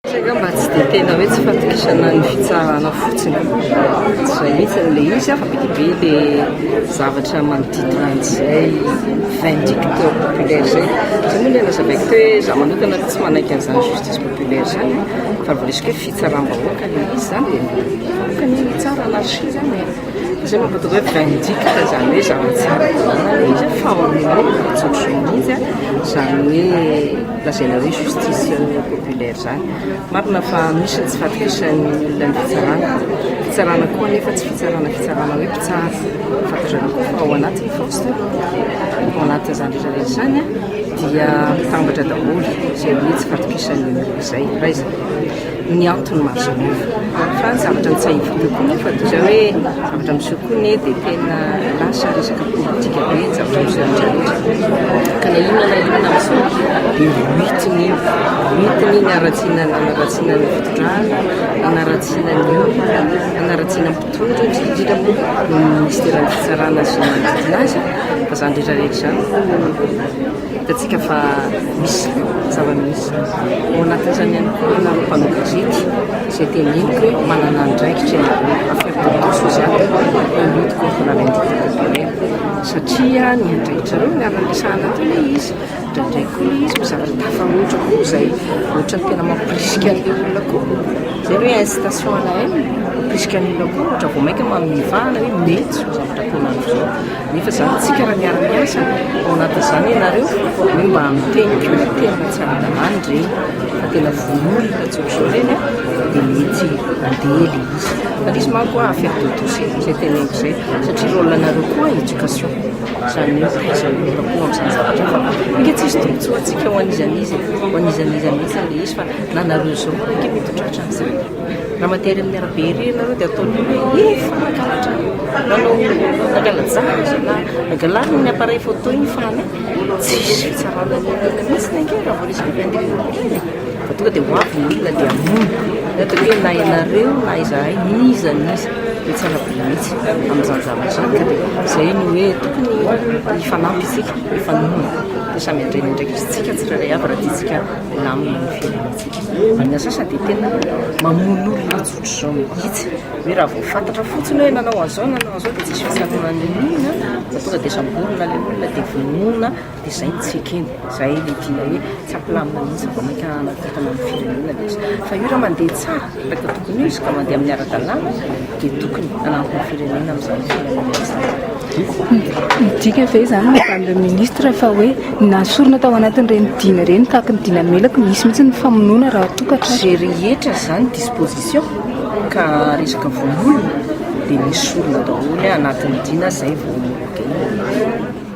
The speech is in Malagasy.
Mba tsy dia tena hoe tsy fatokisana ny fitsarana fotsiny zay mihitsy le izy fa be le zavatra manodidina an'izay vindicteur populaire zay moa le nazavaiko hoe za manokana tsy manaiky an'izany justice populaire zany fa voresika hoe fitsaram-bahoaka le izy zany dia vahoaka ny tsara anarchi zany zay mampatoko hoe vindicte zany hoe zava-tsara izy famonoana tsotro mihitsy zany hoe lazaina hoe justice populaire zany marina fa misy tsy fatokisany olona ny fitsarana koa nefa tsy fitsarana hoe mpitsara fantatrana koa fa ao anatin'ny poste ao anatin' zany rehetrarehetra zany dia mitambatra daholo zay hoe tsy fatokisany zay raiza ny antony mazonova fa ny zavatra nitsainy fotokoa nefa toy zay hoe zavatra miseho koa ne dia tena lasa resaka politika be zavatra miseho rehetrarehetra ka na inona amin'izao dia mitiny iny anaratsiana ny fitondrana anaratsiana mpitondra indrindra moa ny ministeran'ny fitsarana sy manodidina azy fa zany rehetrarehetra zany hitantsika fa misy zava-misy ao anatin'izany ihany koa na mpanao gazety zay teneniko hoe manana andraikitra affaire de tous izy lutte contre la vindicte populaire satria ny andraikitra reo miara-miasahana tena izy ndraindray koa izy mizavatra tafaroatra koa zay ohatra ny tena mampirisika an'le olona koa zay hoe incitation à la haine mampirisika an'olona koa ohatra vao mainka mamivahana hoe mety zao zavatra tena an'izao nefa zany tsika raha miara-miasa ao anatin'izany ianareo hoe mba mitenika hoe tena tsara-dalàna reny fa tena von'olona tsotro reny dia mety andely izy fa izy manko affaire de tous zay teneniko zay satria rôle anareo koa éducation zany hoe fahaizan'olona koa amin'izany zavatra fa inge tsy izy tombontsoa antsika ho an'izanizy mihitsy le izy fa nanareo zao inge mety hotratra an'izany raha matery amin'ny arabe ery ianareo dia ataony hoe efa nagalatra nanao nagalajaza na nagalana ny appareil photo iny fa tsy isy fitsarana olona mihitsy nange raha voaresika vindicte fa tonga dia hoavy ny olona dia amono atao hoe na ianareo na izahay iza dia tsara be mihitsy amin'izany zavatra zany ka dia zay ny hoe tokony hifanampy isika hifanona dia samy andreny ndraiky izy tsika tsirairay avy raha tiatsika lamina ny fiainantsika manina sasa dia tena mamono olona tsotro zao mihitsy hoe raha vao fantatra fotsiny hoe nanao an'izao dia tsisy fitsanona an'olona fa tonga dia samborona le olona dia vonoina dia zay ntsika eny zay le tina hoe tsy ampilamina mihitsy vao mainka anatokana amin'ny firenena le izy fa io raha mandeha tsara raka tokony izy ka mandeha amin'ny ara-dalàna dia tokony anampy ny firenena amin'izany firenena midika ve zany madame le ministre fa hoe nasorona tao anatin'ireny dina ireny tahaka ny dina melako misy mihitsy ny famonoana raha tokatra zay rehetra zany disposition ka resaka von'olona dia misy sorona daholo anatin'ny dina zay voanoloka eny